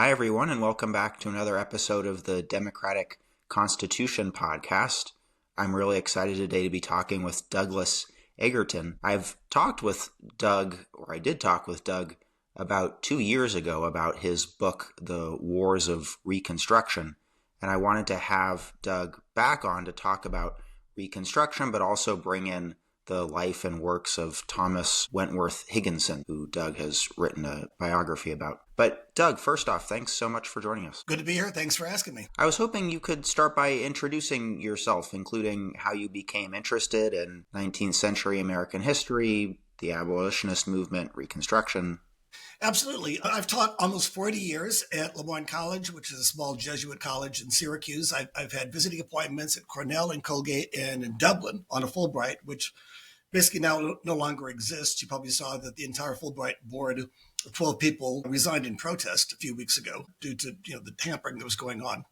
Hi, everyone, and welcome back to another episode of the Democratic Constitution podcast. I'm really excited today to be talking with Douglas Egerton. I did talk with Doug about 2 years ago about his book, The Wars of Reconstruction, and I wanted to have Doug back on to talk about Reconstruction, but also bring in the life and works of Thomas Wentworth Higginson, who Doug has written a biography about. But Doug, first off, thanks so much for joining us. Good to be here. Thanks for asking me. I was hoping you could start by introducing yourself, including how you became interested in 19th century American history, the Abolitionist movement, Reconstruction. Absolutely. I've taught almost 40 years at LeMoyne College, which is a small Jesuit college in Syracuse. I've had visiting appointments at Cornell and Colgate and in Dublin on a Fulbright, which basically now no longer exists. You probably saw that the entire Fulbright board of 12 people resigned in protest a few weeks ago due to the tampering that was going on.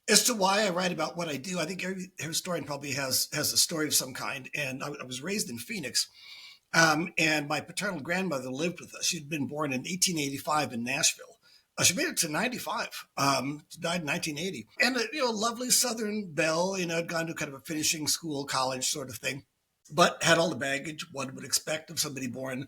As to why I write about what I do, I think every historian probably has a story of some kind. And I was raised in Phoenix, and my paternal grandmother lived with us. She'd been born in 1885 in Nashville. She made it to 95. She died in 1980. And a lovely Southern belle, had gone to kind of a finishing school, college sort of thing, but had all the baggage one would expect of somebody born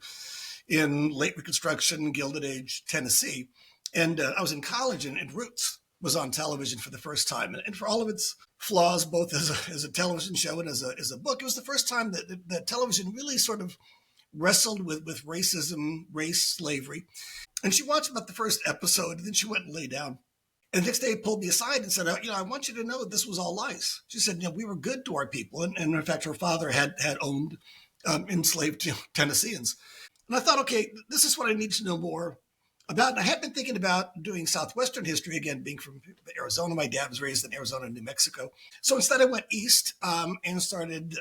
in late Reconstruction, Gilded Age, Tennessee. And I was in college, and Roots was on television for the first time. And for all of its flaws, both as a television show and as a book, it was the first time that television really sort of wrestled with racism, race, slavery. And she watched about the first episode, and then she went and lay down. And the next day, pulled me aside and said, I want you to know that this was all lies. She said, we were good to our people. And in fact, her father had owned enslaved Tennesseans. And I thought, okay, this is what I need to know more about. And I had been thinking about doing Southwestern history, again, being from Arizona. My dad was raised in Arizona and New Mexico. So instead, I went east and started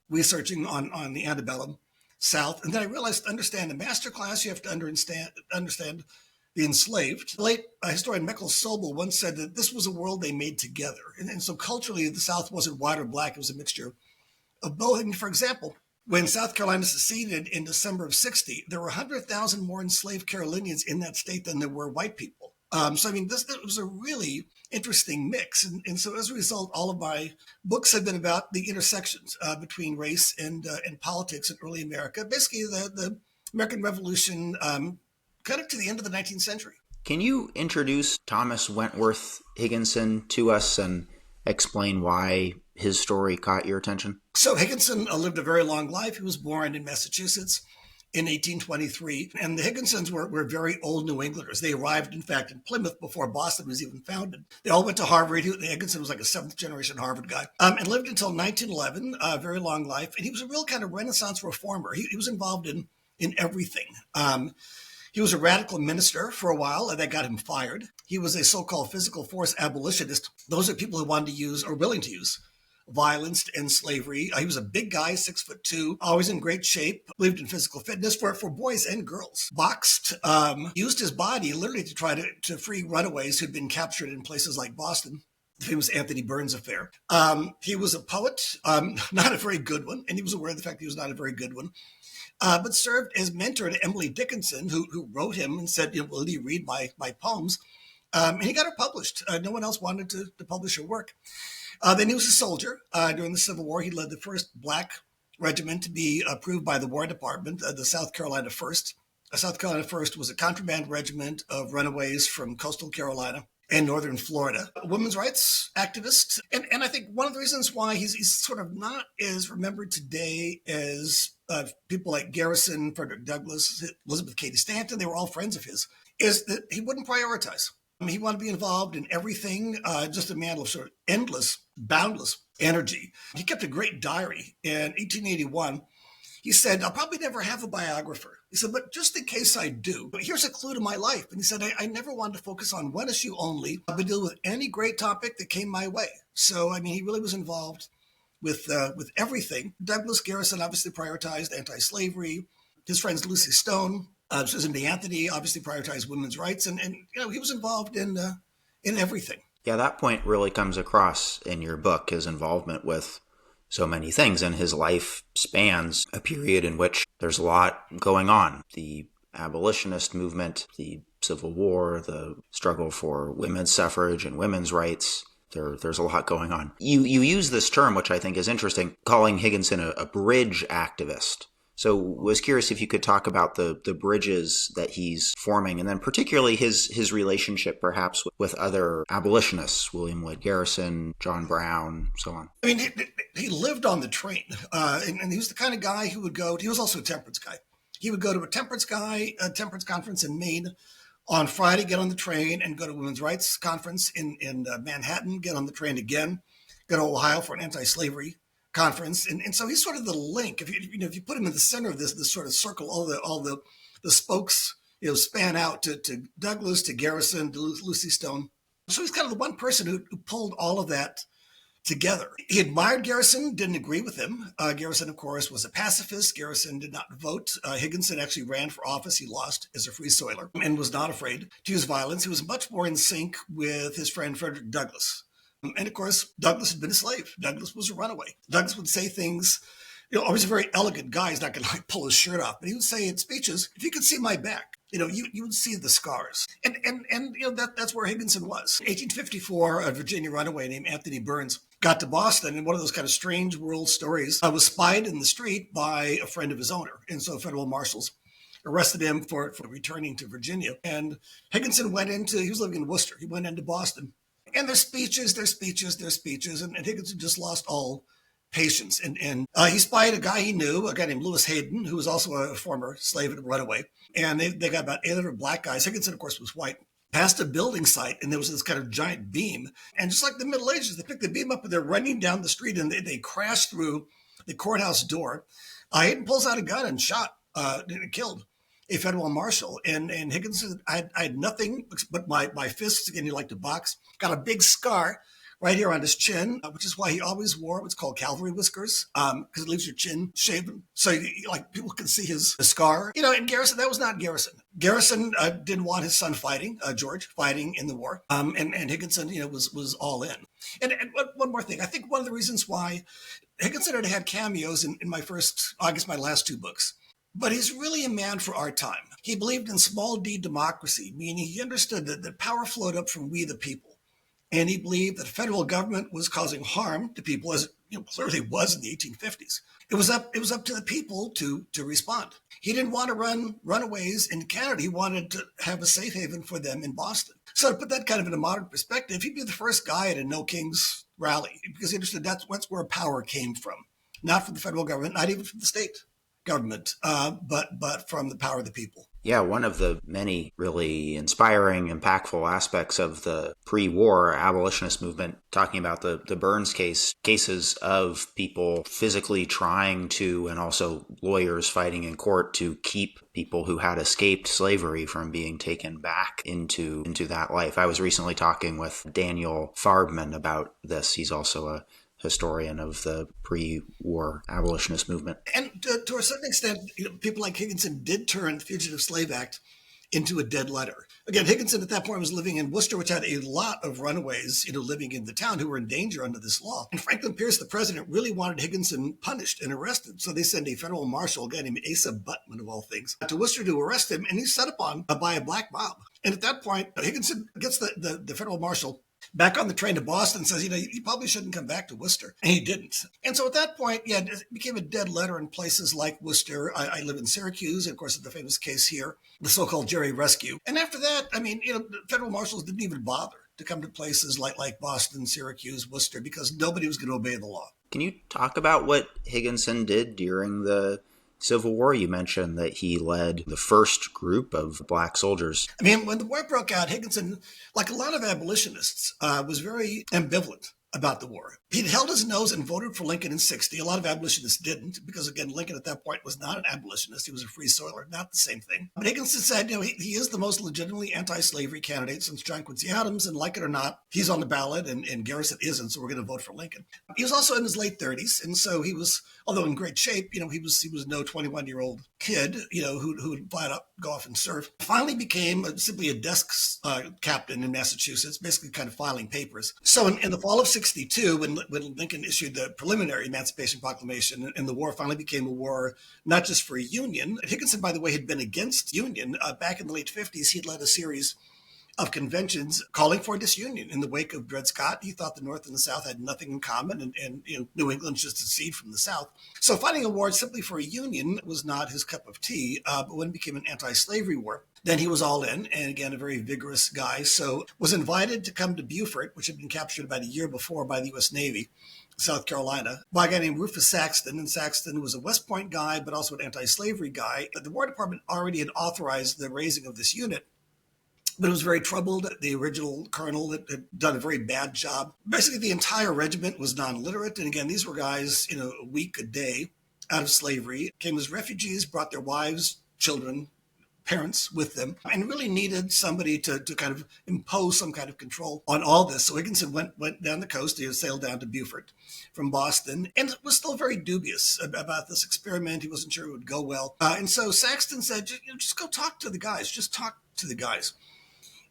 researching on the antebellum South. And then I realized to understand the master class, you have to understand the enslaved. The late historian Michael Sobel once said that this was a world they made together. And so culturally, the South wasn't white or black. It was a mixture of both. And for example, when South Carolina seceded in December of 60, there were 100,000 more enslaved Carolinians in that state than there were white people. This was a really interesting mix. And so as a result, all of my books have been about the intersections between race and politics in early America, basically the American Revolution, kind of to the end of the 19th century. Can you introduce Thomas Wentworth Higginson to us and explain why his story caught your attention? So Higginson lived a very long life. He was born in Massachusetts in 1823. And the Higginsons were very old New Englanders. They arrived, in fact, in Plymouth before Boston was even founded. They all went to Harvard. Higginson was like a seventh generation Harvard guy, and lived until 1911, a very long life. And he was a real kind of Renaissance reformer. He was involved in everything. He was a radical minister for a while, and that got him fired. He was a so-called physical force abolitionist. Those are people who wanted to use or willing to use violence and slavery. He was a big guy, 6'2", always in great shape, believed in physical fitness for boys and girls. Boxed, used his body literally to try to free runaways who'd been captured in places like Boston. The famous Anthony Burns affair. He was a poet, not a very good one, and he was aware of the fact that he was not a very good one. But served as mentor to Emily Dickinson, who wrote him and said, will you read my poems? And he got her published. No one else wanted to publish her work. Then he was a soldier. During the Civil War, he led the first black regiment to be approved by the War Department, the South Carolina 1st. South Carolina 1st was a contraband regiment of runaways from coastal Carolina and northern Florida. A women's rights activist. And I think one of the reasons why he's sort of not as remembered today as people like Garrison, Frederick Douglass, Elizabeth Cady Stanton, they were all friends of his, is that he wouldn't prioritize. He wanted to be involved in everything, just a man of sort of endless, boundless energy. He kept a great diary. In 1881, he said, I'll probably never have a biographer. He said, but just in case I do, here's a clue to my life. And he said, I never wanted to focus on one issue only, but deal with any great topic that came my way. So, he really was involved with everything. Douglas Garrison obviously prioritized anti-slavery. His friends Lucy Stone, Susan B. Anthony obviously prioritized women's rights. And he was involved in everything. Yeah, that point really comes across in your book, his involvement with so many things. And his life spans a period in which there's a lot going on. The abolitionist movement, the Civil War, the struggle for women's suffrage and women's rights. There's a lot going on. You use this term, which I think is interesting, calling Higginson a bridge activist. So was curious if you could talk about the bridges that he's forming, and then particularly his relationship perhaps with other abolitionists, William Lloyd Garrison, John Brown, so on. I mean, he lived on the train, and he was the kind of guy who would go, he was also a temperance guy. He would go to a temperance conference in Maine on Friday, get on the train and go to a women's rights conference in Manhattan, get on the train again, go to Ohio for an anti-slavery conference. And so he's sort of the link. If you put him in the center of this sort of circle, all the spokes, span out to Douglas, to Garrison, to Lucy Stone. So he's kind of the one person who pulled all of that together. He admired Garrison, didn't agree with him. Garrison, of course, was a pacifist. Garrison did not vote. Higginson actually ran for office. He lost as a free soiler and was not afraid to use violence. He was much more in sync with his friend Frederick Douglass. And of course, Douglass had been a slave. Douglass was a runaway. Douglass would say things, always a very elegant guy. He's not going to pull his shirt off, but he would say in speeches, if you could see my back, you would see the scars. And that's where Higginson was. 1854, a Virginia runaway named Anthony Burns got to Boston, and one of those kind of strange world stories was spied in the street by a friend of his owner. And so federal marshals arrested him for returning to Virginia. And Higginson he was living in Worcester. He went into Boston. And their speeches, and Higginson just lost all patience. And he spied a guy he knew, a guy named Lewis Hayden, who was also a former slave and runaway. And they got about 800 black guys. Higginson, of course, was white. Past a building site, and there was this kind of giant beam. And just like the Middle Ages, they picked the beam up and they're running down the street, and they crashed through the courthouse door. Hayden pulls out a gun and killed a federal marshal. And Higginson, I had nothing but my fists. Again, he liked to box. Got a big scar right here on his chin, which is why he always wore what's called cavalry whiskers, because it leaves your chin shaven. So people can see his scar. And Garrison, that was not Garrison. Garrison didn't want his son fighting, George, fighting in the war. And Higginson, was all in. And one more thing. I think one of the reasons why Higginson had cameos in my last two books, but he's really a man for our time. He believed in small d democracy, meaning he understood that power flowed up from we the people. And he believed that the federal government was causing harm to people, as it clearly was in the 1850s. It was up to the people to respond. He didn't want to run runaways in Canada. He wanted to have a safe haven for them in Boston. So to put that kind of in a modern perspective, he'd be the first guy at a No Kings rally, because he understood that's where power came from, not from the federal government, not even from the state government, but from the power of the people. Yeah, one of the many really inspiring, impactful aspects of the pre-war abolitionist movement, talking about the Burns cases of people physically trying to, and also lawyers fighting in court to keep people who had escaped slavery from being taken back into that life. I was recently talking with Daniel Farbman about this. He's also a historian of the pre-war abolitionist movement. And to a certain extent, people like Higginson did turn the Fugitive Slave Act into a dead letter. Again, Higginson at that point was living in Worcester, which had a lot of runaways, living in the town who were in danger under this law. And Franklin Pierce, the president, really wanted Higginson punished and arrested. So they sent a federal marshal, a guy named Asa Butman of all things, to Worcester to arrest him. And he's set upon by a black mob. And at that point, Higginson gets the federal marshal back on the train to Boston and says, you probably shouldn't come back to Worcester. And he didn't. And so at that point, it became a dead letter in places like Worcester. I live in Syracuse, and of course, the famous case here, the so-called Jerry Rescue. And after that, federal marshals didn't even bother to come to places like Boston, Syracuse, Worcester, because nobody was going to obey the law. Can you talk about what Higginson did during the Civil War? You mentioned that he led the first group of black soldiers. When the war broke out, Higginson, like a lot of abolitionists, was very ambivalent about the war. He'd held his nose and voted for Lincoln in 1960. A lot of abolitionists didn't, because again, Lincoln at that point was not an abolitionist. He was a free soiler, not the same thing. But Higginson said, he is the most legitimately anti-slavery candidate since John Quincy Adams, and like it or not, he's on the ballot, and Garrison isn't, so we're going to vote for Lincoln. He was also in his late 30s, and so he was, although in great shape, he was no 21-year-old kid, who would flat out go off and serve, finally became simply a desk captain in Massachusetts, basically kind of filing papers. So in the fall of 62, when Lincoln issued the preliminary Emancipation Proclamation and the war finally became a war not just for Union. Higginson, by the way, had been against Union. Back in the late 50s, he'd led a series of conventions calling for disunion in the wake of Dred Scott. He thought the North and the South had nothing in common, and New England just seceded from the South. So fighting a war simply for a union was not his cup of tea. But when it became an anti-slavery war, then he was all in, and again, a very vigorous guy. So was invited to come to Beaufort, which had been captured about a year before by the U.S. Navy, South Carolina, by a guy named Rufus Saxton. And Saxton was a West Point guy, but also an anti-slavery guy. The War Department already had authorized the raising of this unit, but it was very troubled. The original colonel had done a very bad job. Basically, the entire regiment was non-literate. And again, these were guys, a week, a day out of slavery, came as refugees, brought their wives, children, parents with them, and really needed somebody to kind of impose some kind of control on all this. So Higginson went down the coast. He sailed down to Beaufort from Boston, and was still very dubious about this experiment. He wasn't sure it would go well. And so Saxton said, just go talk to the guys. Just talk to the guys.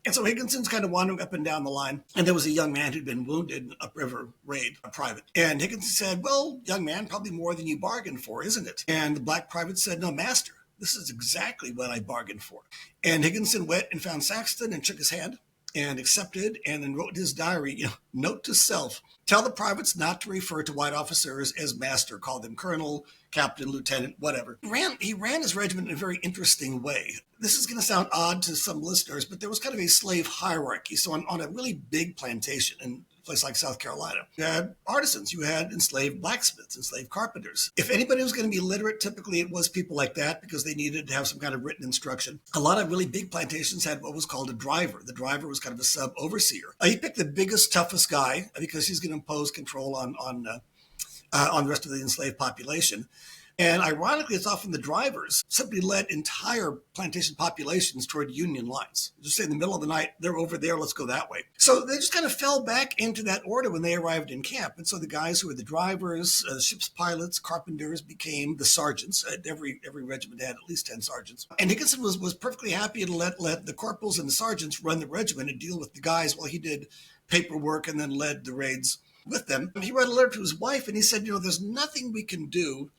And so Higginson's kind of wandering up and down the line. And there was a young man who'd been wounded in an upriver raid, a private. And Higginson said, well, young man, probably more than you bargained for, isn't it? And the black private said, no, master, this is exactly what I bargained for. And Higginson went and found Saxton and shook his hand and accepted, and then wrote in his diary, note to self, tell the privates not to refer to white officers as master, call them colonel, captain, lieutenant, whatever. He ran his regiment in a very interesting way. This is going to sound odd to some listeners, but there was kind of a slave hierarchy. So on a really big plantation in a place like South Carolina, you had artisans, you had enslaved blacksmiths, enslaved carpenters. If anybody was going to be literate, typically it was people like that because they needed to have some kind of written instruction. A lot of really big plantations had what was called a driver. The driver was kind of a sub-overseer. He picked the biggest, toughest guy because he's going to impose control on the rest of the enslaved population. And ironically, it's often the drivers simply led entire plantation populations toward Union lines. Just say in the middle of the night, they're over there, let's go that way. So they just kind of fell back into that order when they arrived in camp. And so the guys who were the drivers, ship's pilots, carpenters became the sergeants. Every regiment had at least 10 sergeants. And Higginson was perfectly happy to let the corporals and the sergeants run the regiment and deal with the guys while he did paperwork and then led the raids with them. He wrote a letter to his wife and he said, there's nothing we can do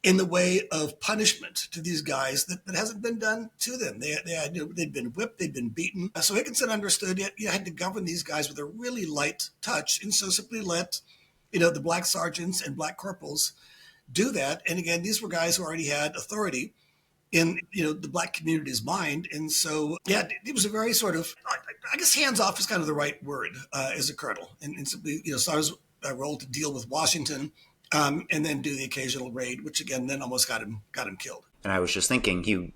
in the way of punishment to these guys that hasn't been done to them. They'd been whipped, they'd been beaten. So Higginson understood you had to govern these guys with a really light touch, and so simply let the black sergeants and black corporals do that. And again, these were guys who already had authority in the black community's mind, and so it was a very sort of, I guess, hands off is kind of the right word as a colonel, and simply so I was rolled to deal with Washington. And then do the occasional raid, which again then almost got him killed. And I was just thinking, he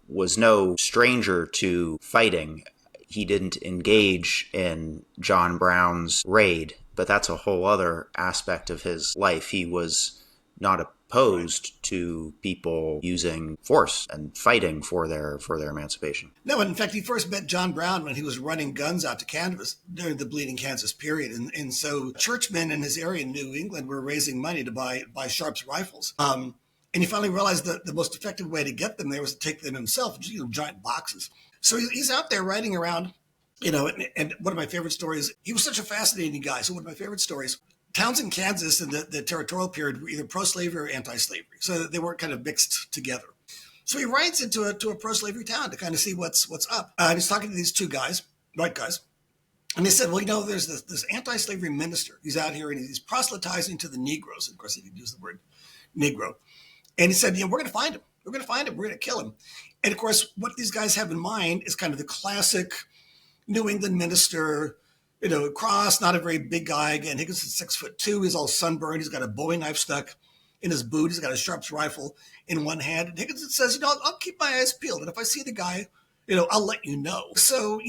was no stranger to fighting. He didn't engage in John Brown's raid, but that's a whole other aspect of his life. He was not opposed to people using force and fighting for their emancipation. No, and in fact, he first met John Brown when he was running guns out to Kansas during the Bleeding Kansas period. And so churchmen in his area in New England were raising money to buy Sharps rifles. And he finally realized that the most effective way to get them there was to take them himself, giant boxes. So he's out there riding around, and one of my favorite stories, he was such a fascinating guy. So one of my favorite stories, towns in Kansas in the territorial period were either pro-slavery or anti-slavery. So they weren't kind of mixed together. So he rides into a pro-slavery town to kind of see what's up. And he's talking to these two guys, white guys. And they said, well, there's this anti-slavery minister. He's out here and he's proselytizing to the Negroes. And of course, he didn't use the word Negro. And he said, we're going to find him. We're going to find him. We're going to kill him. And of course, what these guys have in mind is kind of the classic New England minister, cross, not a very big guy. Again, Higginson's 6'2". He's all sunburned. He's got a Bowie knife stuck in his boot. He's got a Sharps rifle in one hand. And Higginson says, I'll keep my eyes peeled. And if I see the guy, I'll let you know. So,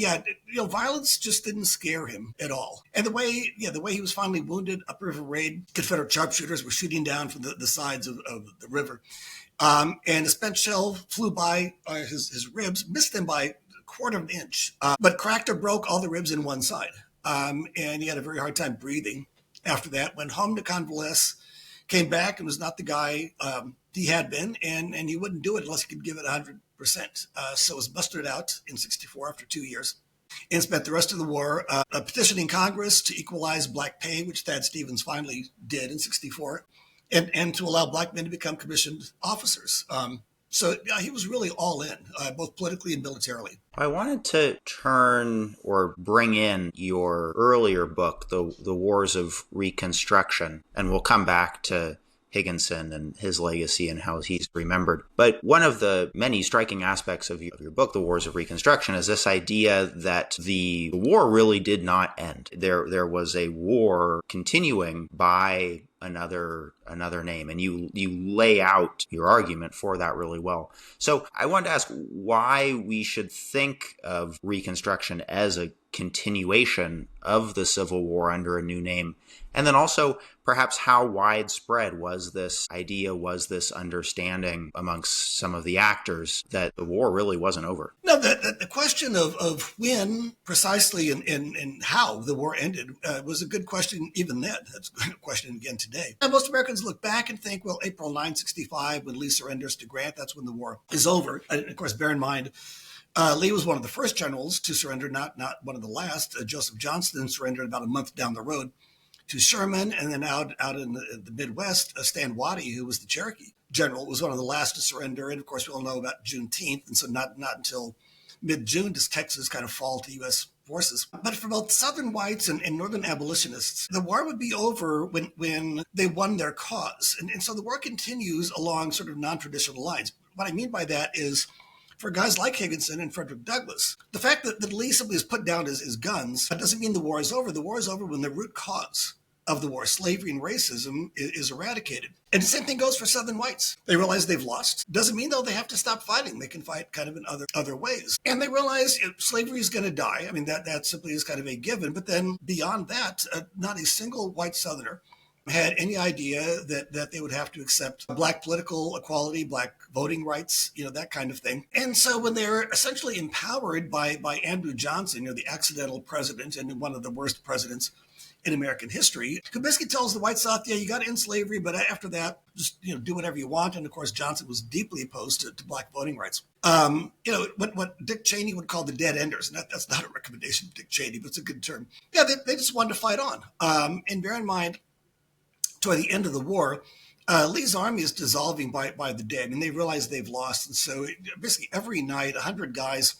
violence just didn't scare him at all. And the way he was finally wounded, upriver raid, Confederate sharpshooters were shooting down from the sides of the river. And a spent shell flew by his ribs, missed him by a quarter of an inch, but cracked or broke all the ribs in one side. And he had a very hard time breathing after that. Went home to convalesce, came back and was not the guy He had been, and he wouldn't do it unless he could give it 100%. So was mustered out in 64 after 2 years and spent the rest of the war petitioning Congress to equalize black pay, which Thad Stevens finally did in 64, and to allow black men to become commissioned officers. So he was really all in, both politically and militarily. I wanted to turn or bring in your earlier book, The Wars of Reconstruction, and we'll come back to Higginson and his legacy and how he's remembered. But one of the many striking aspects of your book, The Wars of Reconstruction, is this idea that the war really did not end. There was a war continuing by another name, and you lay out your argument for that really well. So I wanted to ask why we should think of Reconstruction as a continuation of the Civil War under a new name, and then also perhaps how widespread was this idea, was this understanding amongst some of the actors that the war really wasn't over? No, the question of when precisely and how the war ended was a good question even then. That's a good question again today. And most Americans look back and think, well, April 965, when Lee surrenders to Grant, that's when the war is over. And of course, bear in mind, Lee was one of the first generals to surrender, not one of the last. Joseph Johnston surrendered about a month down the road to Sherman, and then out in the Midwest, Stan Waddy, who was the Cherokee general, was one of the last to surrender. And of course, we all know about Juneteenth, and so not until mid-June does Texas kind of fall to U.S. forces. But for both Southern whites and Northern abolitionists, the war would be over when they won their cause. And so the war continues along sort of non-traditional lines. What I mean by that is, for guys like Higginson and Frederick Douglass, the fact that Lee simply has put down his guns doesn't mean the war is over. The war is over when the root cause of the war, slavery and racism, is eradicated. And the same thing goes for Southern whites. They realize they've lost. Doesn't mean, though, they have to stop fighting. They can fight kind of in other ways. And they realize slavery is going to die. I mean, that simply is kind of a given. But then beyond that, not a single white Southerner had any idea that they would have to accept black political equality, black voting rights, that kind of thing. And so when they're essentially empowered by Andrew Johnson, the accidental president and one of the worst presidents in American history, who basically tells the white South, yeah, you got to end slavery, but after that, just do whatever you want. And of course, Johnson was deeply opposed to black voting rights. What Dick Cheney would call the dead enders, and that's not a recommendation of Dick Cheney, but it's a good term. Yeah, they just wanted to fight on. And bear in mind, toward the end of the war, Lee's army is dissolving by the day. I mean, they realize they've lost. And so basically every night, 100 guys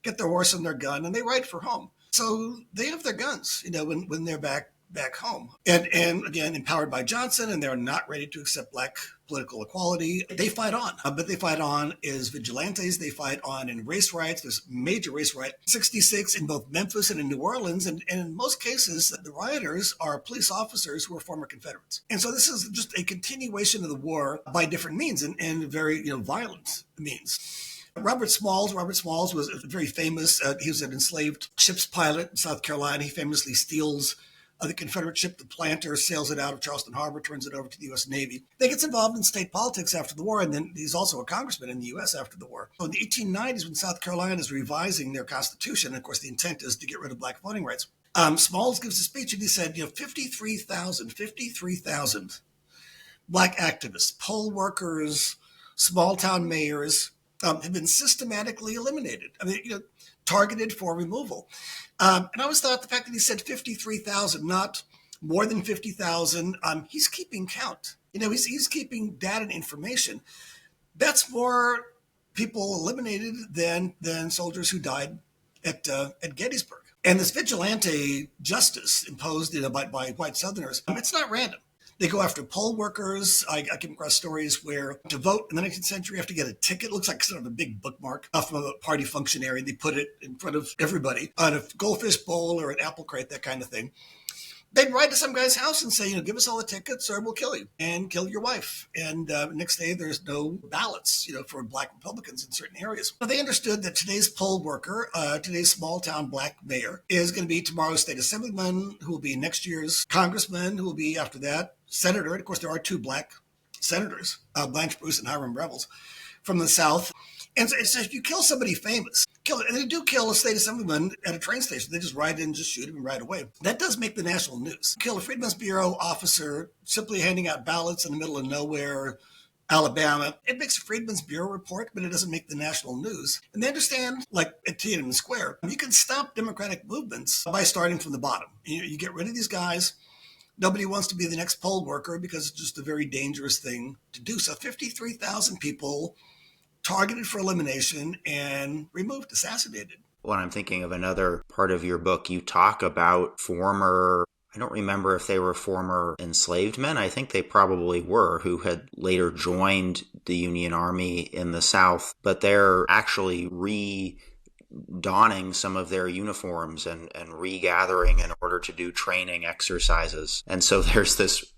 get their horse and their gun, and they ride for home. So they have their guns, when they're back home. And again, empowered by Johnson, and they're not ready to accept black political equality. They fight on, but they fight on as vigilantes. They fight on in race riots. There's major race riot, 66 in both Memphis and in New Orleans. And in most cases, the rioters are police officers who are former Confederates. And so this is just a continuation of the war by different means and very, violent means. Robert Smalls was very famous. He was an enslaved ship's pilot in South Carolina. He famously steals the Confederate ship, the Planter, sails it out of Charleston Harbor, turns it over to the U.S. Navy. Then gets involved in state politics after the war, and then he's also a congressman in the U.S. after the war. So in the 1890s, when South Carolina is revising their constitution, and of course the intent is to get rid of black voting rights, Smalls gives a speech and he said, 53,000 black activists, poll workers, small town mayors, have been systematically eliminated. I mean, targeted for removal. And I always thought the fact that he said 53,000, not more than 50,000, he's keeping count. He's keeping data and information. That's more people eliminated than soldiers who died at Gettysburg. And this vigilante justice imposed by white Southerners, it's not random. They go after poll workers. I came across stories where to vote in the 19th century, you have to get a ticket. It looks like sort of a big bookmark from a party functionary. They put it in front of everybody on a goldfish bowl or an apple crate, that kind of thing. They'd write to some guy's house and say, give us all the tickets or we'll kill you and kill your wife. And next day, there's no ballots, for black Republicans in certain areas. But they understood that today's poll worker, today's small town black mayor, is going to be tomorrow's state assemblyman, who will be next year's congressman, who will be after that senator. And of course, there are two black senators, Blanche Bruce and Hiram Revels from the South. And so if you kill somebody famous, kill it. And they do kill a state assemblyman at a train station. They just ride in, just shoot him right away. That does make the national news. Kill a Freedmen's Bureau officer simply handing out ballots in the middle of nowhere, Alabama. It makes a Freedmen's Bureau report, but it doesn't make the national news. And they understand, like at Tiananmen Square, you can stop democratic movements by starting from the bottom. You get rid of these guys. Nobody wants to be the next poll worker because it's just a very dangerous thing to do. So 53,000 people targeted for elimination and removed, assassinated. When I'm thinking of another part of your book, you talk about I don't remember if they were former enslaved men. I think they probably were, who had later joined the Union Army in the South, but they're actually redonning some of their uniforms and regathering in order to do training exercises. And so there's this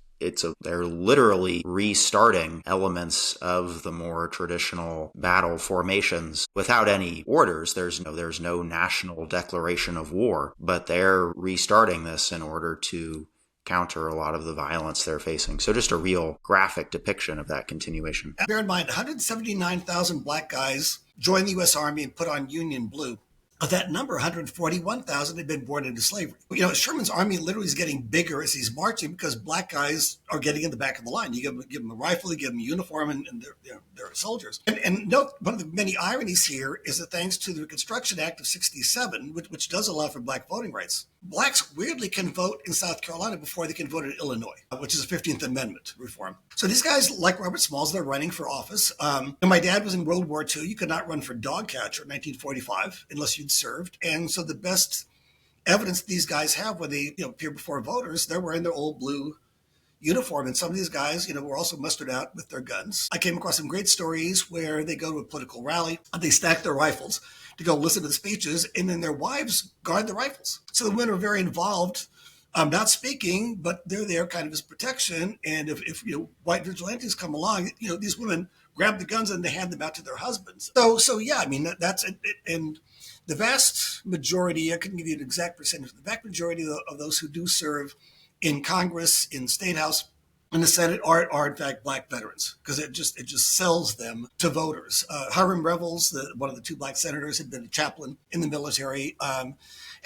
they're literally restarting elements of the more traditional battle formations without any orders. There's no national declaration of war, but they're restarting this in order to counter a lot of the violence they're facing. So just a real graphic depiction of that continuation. Bear in mind, 179,000 black guys joined the U.S. Army and put on Union blue. Of that number, 141,000 had been born into slavery. Sherman's army literally is getting bigger as he's marching because black guys are getting in the back of the line. You give them a rifle, you give them a uniform, and they're soldiers. And note, one of the many ironies here is that thanks to the Reconstruction Act of 67, which does allow for black voting rights, blacks weirdly can vote in South Carolina before they can vote in Illinois, which is a 15th Amendment reform. So these guys, like Robert Smalls, they're running for office. And my dad was in World War II. You could not run for dog catcher in 1945 unless you'd served. And so the best evidence these guys have when they appear before voters, they're wearing their old blue uniform. And some of these guys, were also mustered out with their guns. I came across some great stories where they go to a political rally, they stack their rifles to go listen to the speeches, and then their wives guard the rifles. So the women are very involved, not speaking, but they're there kind of as protection. And if white vigilantes come along, these women grab the guns and they hand them out to their husbands. So yeah, I mean, that's it. And the vast majority, I couldn't give you an exact percentage, the vast majority of those who do serve in Congress, in State House, in the Senate are in fact black veterans, because it just sells them to voters. Hiram Revels, one of the two black senators, had been a chaplain in the military, and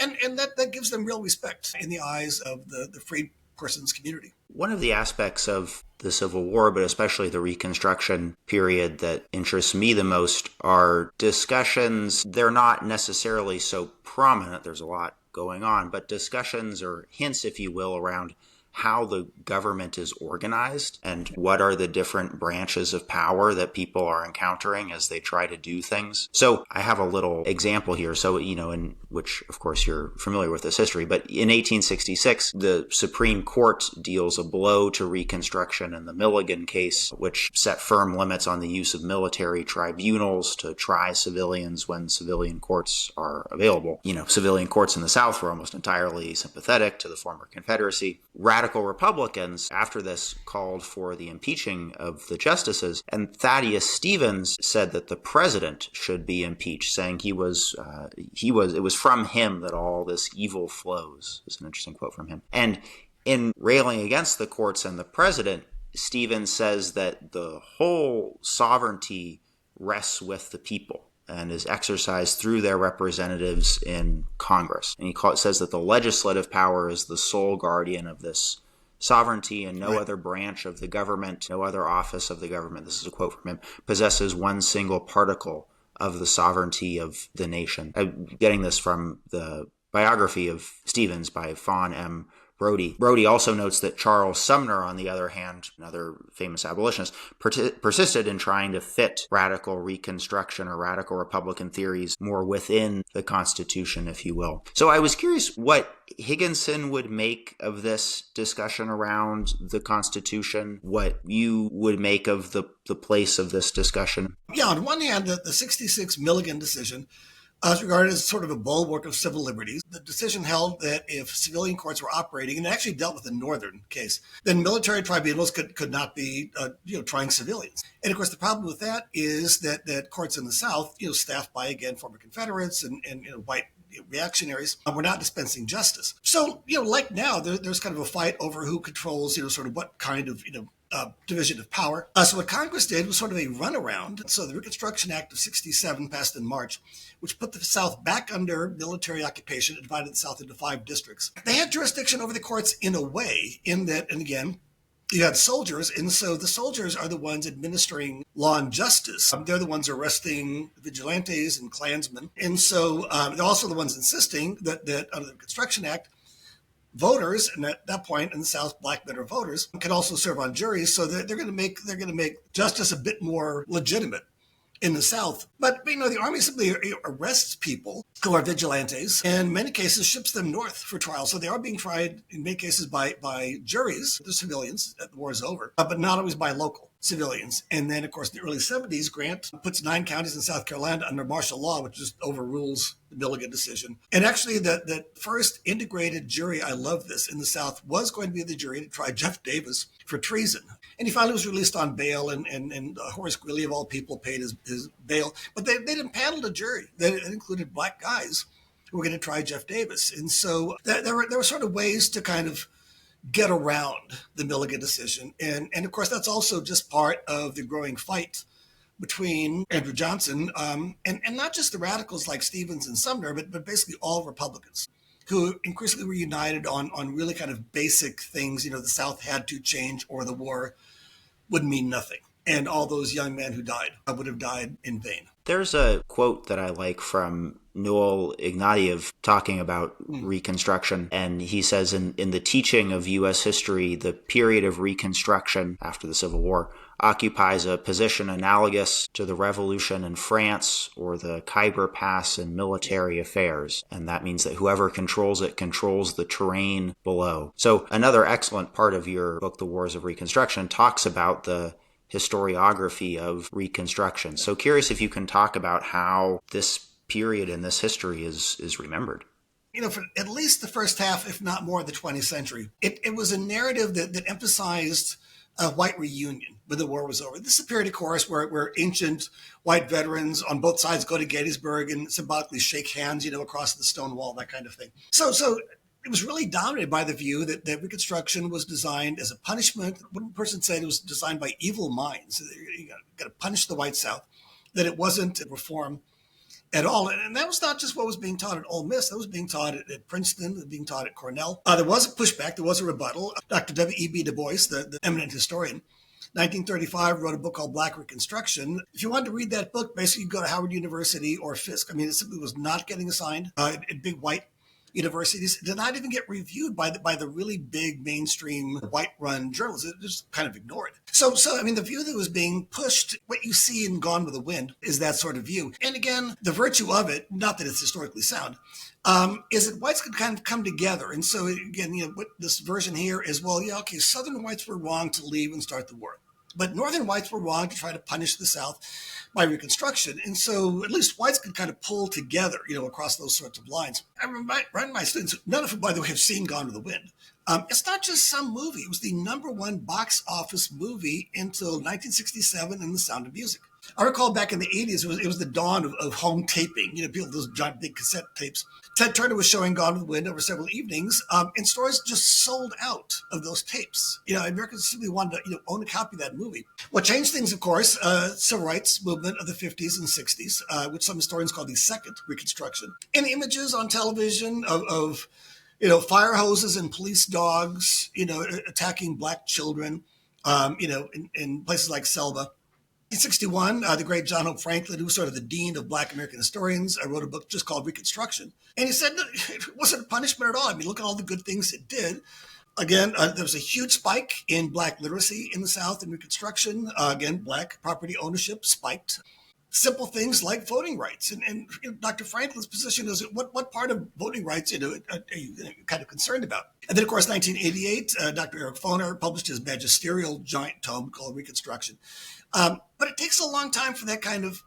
that gives them real respect in the eyes of the freed person's community. One of the aspects of the Civil War, but especially the Reconstruction period, that interests me the most are discussions. They're not necessarily so prominent. There's a lot going on, but discussions or hints, if you will, around how the government is organized and what are the different branches of power that people are encountering as they try to do things. So I have a little example here. So, in which, of course, you're familiar with this history, but in 1866, the Supreme Court deals a blow to Reconstruction in the Milligan case, which set firm limits on the use of military tribunals to try civilians when civilian courts are available. Civilian courts in the South were almost entirely sympathetic to the former Confederacy. Radical Republicans, after this, called for the impeaching of the justices, and Thaddeus Stevens said that the president should be impeached, saying it was from him that all this evil flows. It's an interesting quote from him. And in railing against the courts and the president, Stevens says that the whole sovereignty rests with the people and is exercised through their representatives in Congress. And he says that the legislative power is the sole guardian of this sovereignty, and no other branch of the government, no other office of the government, this is a quote from him, possesses one single particle of the sovereignty of the nation. I'm getting this from the biography of Stevens by Fawn M. Brody. Brody also notes that Charles Sumner, on the other hand, another famous abolitionist, persisted in trying to fit radical Reconstruction or radical Republican theories more within the Constitution, if you will. So I was curious what Higginson would make of this discussion around the Constitution, what you would make of the place of this discussion. Yeah, on one hand, the 66 Milligan decision is regarded as sort of a bulwark of civil liberties. The decision held that if civilian courts were operating, and it actually dealt with the northern case, then military tribunals could not be trying civilians. And of course, the problem with that is that courts in the South, staffed by, again, former Confederates and white reactionaries, were not dispensing justice. So, like now, there's kind of a fight over who controls, sort of what kind of, division of power. So what Congress did was sort of a runaround. So the Reconstruction Act of 67 passed in March, which put the South back under military occupation and divided the South into 5 districts. They had jurisdiction over the courts in a way, in that, and again, you had soldiers, and so the soldiers are the ones administering law and justice. They're the ones arresting vigilantes and Klansmen, and so they're also the ones insisting that under the Construction Act, voters, and at that point in the South, black men are voters, can also serve on juries. So they're going to make justice a bit more legitimate in the South. But, the Army simply arrests people who are vigilantes and in many cases ships them north for trial. So they are being tried in many cases by juries, the civilians, the war is over, but not always by local civilians. And then, of course, in the early 70s, Grant puts 9 counties in South Carolina under martial law, which just overrules the Milligan decision. And actually, the first integrated jury, I love this, in the South was going to be the jury to try Jeff Davis for treason. And he finally was released on bail, and Horace Greeley, of all people, paid his bail. But they didn't panel a jury. They included black guys who were going to try Jeff Davis. And so there were sort of ways to kind of get around the Milligan decision. And of course, that's also just part of the growing fight between Andrew Johnson and not just the radicals like Stevens and Sumner, but basically all Republicans who increasingly were united on really kind of basic things. The South had to change or the war would mean nothing. And all those young men who died would have died in vain. There's a quote that I like from Noel Ignatieff talking about Reconstruction. And he says, in the teaching of U.S. history, the period of Reconstruction after the Civil War occupies a position analogous to the Revolution in France or the Khyber Pass in military affairs. And that means that whoever controls it controls the terrain below. So another excellent part of your book, The Wars of Reconstruction, talks about the historiography of Reconstruction. So curious if you can talk about how this period in this history is remembered. For at least the first half, if not more, of the 20th century, it was a narrative that emphasized a white reunion when the war was over. This is a period, of course, where ancient white veterans on both sides go to Gettysburg and symbolically shake hands, across the stone wall, that kind of thing. So it was really dominated by the view that Reconstruction was designed as a punishment. One person said it was designed by evil minds. You got to punish the white South, that it wasn't a reform at all. And that was not just what was being taught at Ole Miss. That was being taught at Princeton, being taught at Cornell. There was a pushback. There was a rebuttal. Dr. W.E.B. Du Bois, the eminent historian, 1935, wrote a book called Black Reconstruction. If you wanted to read that book, basically you go to Howard University or Fisk. It simply was not getting assigned at big white universities. It did not even get reviewed by the really big mainstream white-run journals. It just kind of ignored. So the view that was being pushed, what you see in Gone with the Wind, is that sort of view. And again, the virtue of it, not that it's historically sound, is that whites could kind of come together. And so again, what this version here is, Southern whites were wrong to leave and start the war. But Northern whites were wrong to try to punish the South by Reconstruction. And so at least whites could kind of pull together, across those sorts of lines. I remind my students, none of whom, by the way, have seen Gone with the Wind. It's not just some movie. It was the #1 box office movie until 1967 in The Sound of Music. I recall back in the 80s, it was the dawn of home taping, people, those giant big cassette tapes. Ted Turner was showing Gone with the Wind over several evenings, and stores just sold out of those tapes. Americans simply wanted to own a copy of that movie. What changed things, of course, civil rights movement of the 50s and 60s, which some historians call the Second Reconstruction. And the images on television of fire hoses and police dogs, attacking black children, in places like Selma. In 1961, the great John Hope Franklin, who was sort of the dean of Black American historians, wrote a book just called Reconstruction. And he said it wasn't a punishment at all. Look at all the good things it did. Again, there was a huge spike in black literacy in the South in Reconstruction. Again, black property ownership spiked. Simple things like voting rights. And Dr. Franklin's position is, what part of voting rights are you kind of concerned about? And then, of course, 1988, Dr. Eric Foner published his magisterial giant tome called Reconstruction. But it takes a long time for that kind of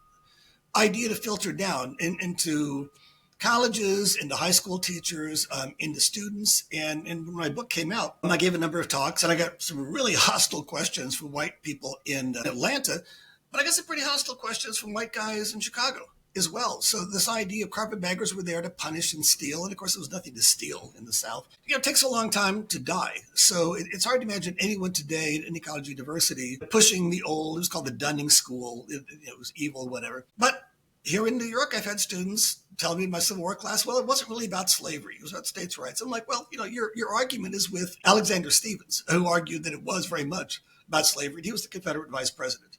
idea to filter down into colleges, into high school teachers, into students. And when my book came out, I gave a number of talks, and I got some really hostile questions from white people in Atlanta, but I got some pretty hostile questions from white guys in Chicago as well. So this idea of carpetbaggers were there to punish and steal. And of course, there was nothing to steal in the South. It takes a long time to die. So it's hard to imagine anyone today at any college or university pushing the old, it was called the Dunning School. It was evil, whatever. But here in New York, I've had students tell me in my Civil War class, well, it wasn't really about slavery. It was about states' rights. I'm like, well, your argument is with Alexander Stephens, who argued that it was very much about slavery. He was the Confederate vice president.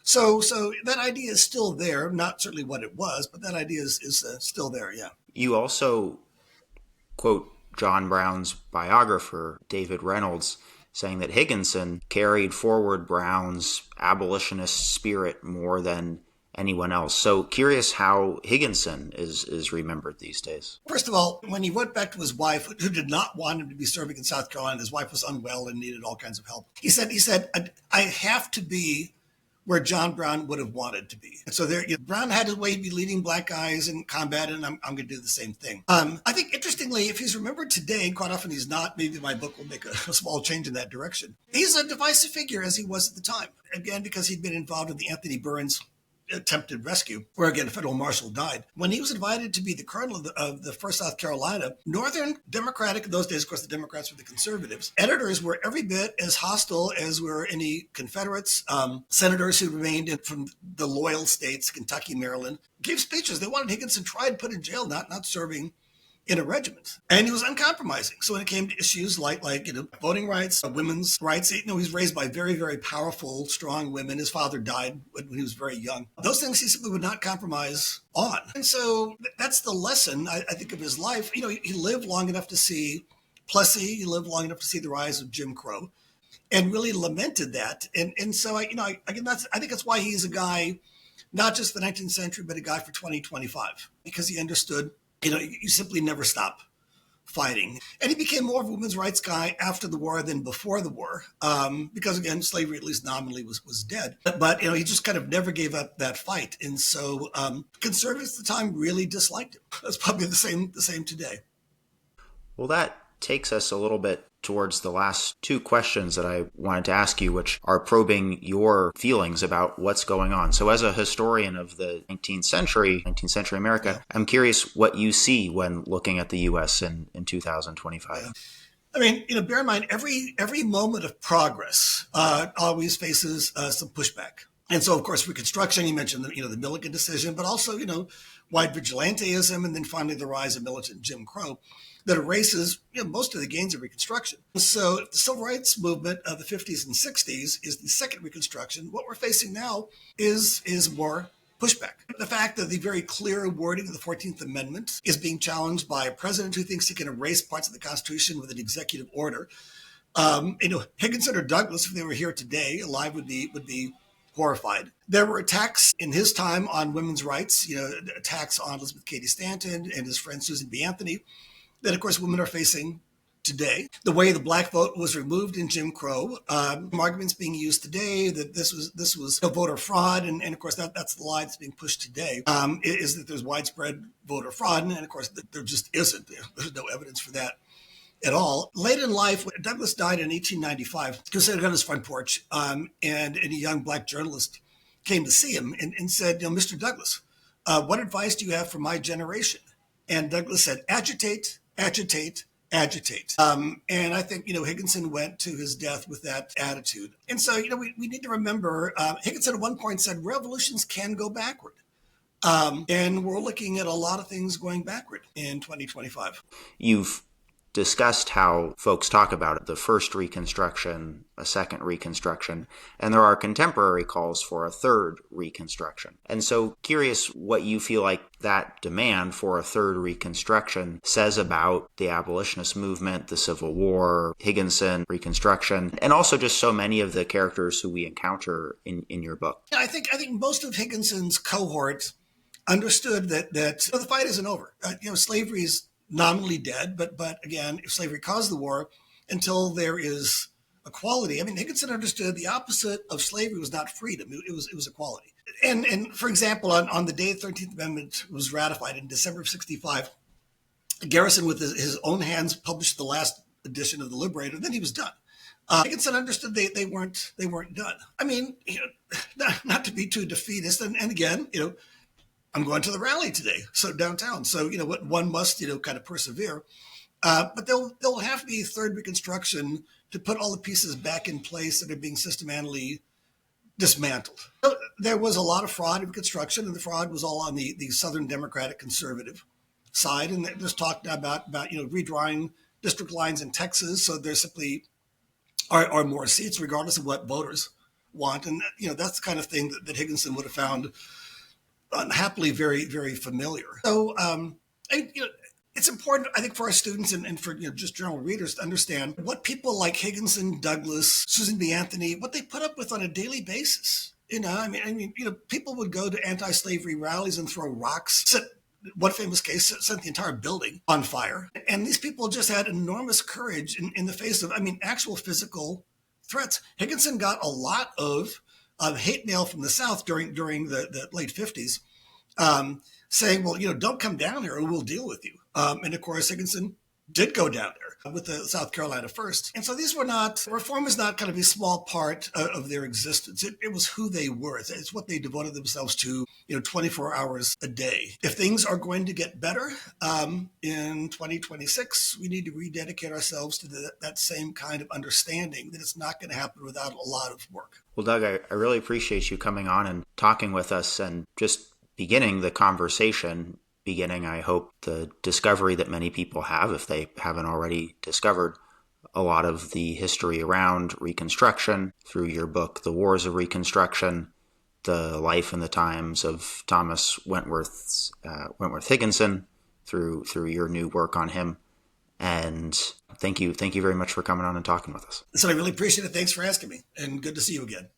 So that idea is still there. Not certainly what it was, but that idea is still there, yeah. You also quote John Brown's biographer, David Reynolds, saying that Higginson carried forward Brown's abolitionist spirit more than anyone else. So curious how Higginson is remembered these days. First of all, when he went back to his wife, who did not want him to be serving in South Carolina, his wife was unwell and needed all kinds of help. He said, I have to be where John Brown would have wanted to be. And so Brown had his way to be leading black guys in combat, and I'm going to do the same thing. I think, interestingly, if he's remembered today, and quite often he's not, maybe my book will make a small change in that direction. He's a divisive figure, as he was at the time. Again, because he'd been involved in the Anthony Burns attempted rescue, where again a federal marshal died. When he was invited to be the colonel of the 1st South Carolina, Northern Democratic, in those days, of course, the Democrats were the conservatives, editors were every bit as hostile as were any Confederates. Senators who remained from the loyal states, Kentucky, Maryland, gave speeches. They wanted Higginson tried, put in jail, not serving in a regiment. And he was uncompromising. So when it came to issues like voting rights, women's rights, he was raised by very, very powerful, strong women. His father died when he was very young. Those things he simply would not compromise on. And so that's the lesson, I think, of his life. He lived long enough to see Plessy. He lived long enough to see the rise of Jim Crow and really lamented that. And so, I think that's why he's a guy, not just the 19th century, but a guy for 2025, because he understood you simply never stop fighting. And he became more of a women's rights guy after the war than before the war, because, again, slavery, at least nominally, was dead. But he just kind of never gave up that fight. And so conservatives at the time really disliked him. That's probably the same today. Well, that takes us a little bit towards the last two questions that I wanted to ask you, which are probing your feelings about what's going on. So as a historian of the 19th century America, I'm curious what you see when looking at the U.S. in 2025. Yeah. I mean, bear in mind, every moment of progress always faces some pushback. And so, of course, Reconstruction, you mentioned the Milligan decision, but also, white vigilanteism, and then finally the rise of militant Jim Crow that erases most of the gains of Reconstruction. So the civil rights movement of the 50s and 60s is the second Reconstruction. What we're facing now is more pushback. The fact that the very clear wording of the 14th Amendment is being challenged by a president who thinks he can erase parts of the Constitution with an executive order. Higginson or Douglas, if they were here today, alive, would be horrified. There were attacks in his time on women's rights, attacks on Elizabeth Cady Stanton and his friend Susan B. Anthony, that, of course, women are facing today. The way the black vote was removed in Jim Crow, arguments being used today that this was voter fraud, and of course that's the lie that's being pushed today, is that there's widespread voter fraud, and of course there just isn't. There's no evidence for that at all. Late in life, when Douglas died in 1895, he was sitting on his front porch, and a young black journalist came to see him and said, Mr. Douglas, what advice do you have for my generation? And Douglas said, agitate, agitate, agitate. And I think, Higginson went to his death with that attitude. And so, we need to remember, Higginson at one point said revolutions can go backward. And we're looking at a lot of things going backward in 2025. You've discussed how folks talk about it, the first Reconstruction, a second Reconstruction, and there are contemporary calls for a third Reconstruction. And so curious what you feel like that demand for a third Reconstruction says about the abolitionist movement, the Civil War, Higginson, Reconstruction, and also just so many of the characters who we encounter in your book. Yeah, I think most of Higginson's cohort understood that the fight isn't over. Slavery is nominally dead, but again, if slavery caused the war, until there is equality. I mean, Higginson understood the opposite of slavery was not freedom; it was equality. And for example, on the day the 13th Amendment was ratified in December of '65, Garrison, with his own hands, published the last edition of the Liberator. Then he was done. Higginson understood they weren't done. I mean, not to be too defeatist, and again, I'm going to the rally today, so downtown. So, what one must, kind of persevere. But there'll have to be a third Reconstruction to put all the pieces back in place that are being systematically dismantled. there was a lot of fraud in Reconstruction, and the fraud was all on the Southern Democratic conservative side. And there's talk about redrawing district lines in Texas, so there simply are more seats, regardless of what voters want. And that's the kind of thing that Higginson would have found unhappily very, very familiar. So it's important, I think, for our students and for just general readers to understand what people like Higginson, Douglas, Susan B. Anthony, what they put up with on a daily basis. People would go to anti-slavery rallies and throw rocks. One famous case set the entire building on fire. And these people just had enormous courage in the face of, actual physical threats. Higginson got a lot of hate mail from the South during the late 50s, saying, well, don't come down here or we'll deal with you. And of course, Higginson did go down there with the South Carolina First. And so reform is not kind of a small part of their existence. It was who they were. It's what they devoted themselves to, 24 hours a day. If things are going to get better in 2026, we need to rededicate ourselves to that same kind of understanding that it's not going to happen without a lot of work. Well, Doug, I really appreciate you coming on and talking with us and just beginning the conversation. I hope, the discovery that many people have, if they haven't already discovered a lot of the history around Reconstruction through your book, The Wars of Reconstruction, the life and the times of Thomas Wentworth Higginson through your new work on him. And thank you very much for coming on and talking with us. So I really appreciate it. Thanks for asking me, and good to see you again.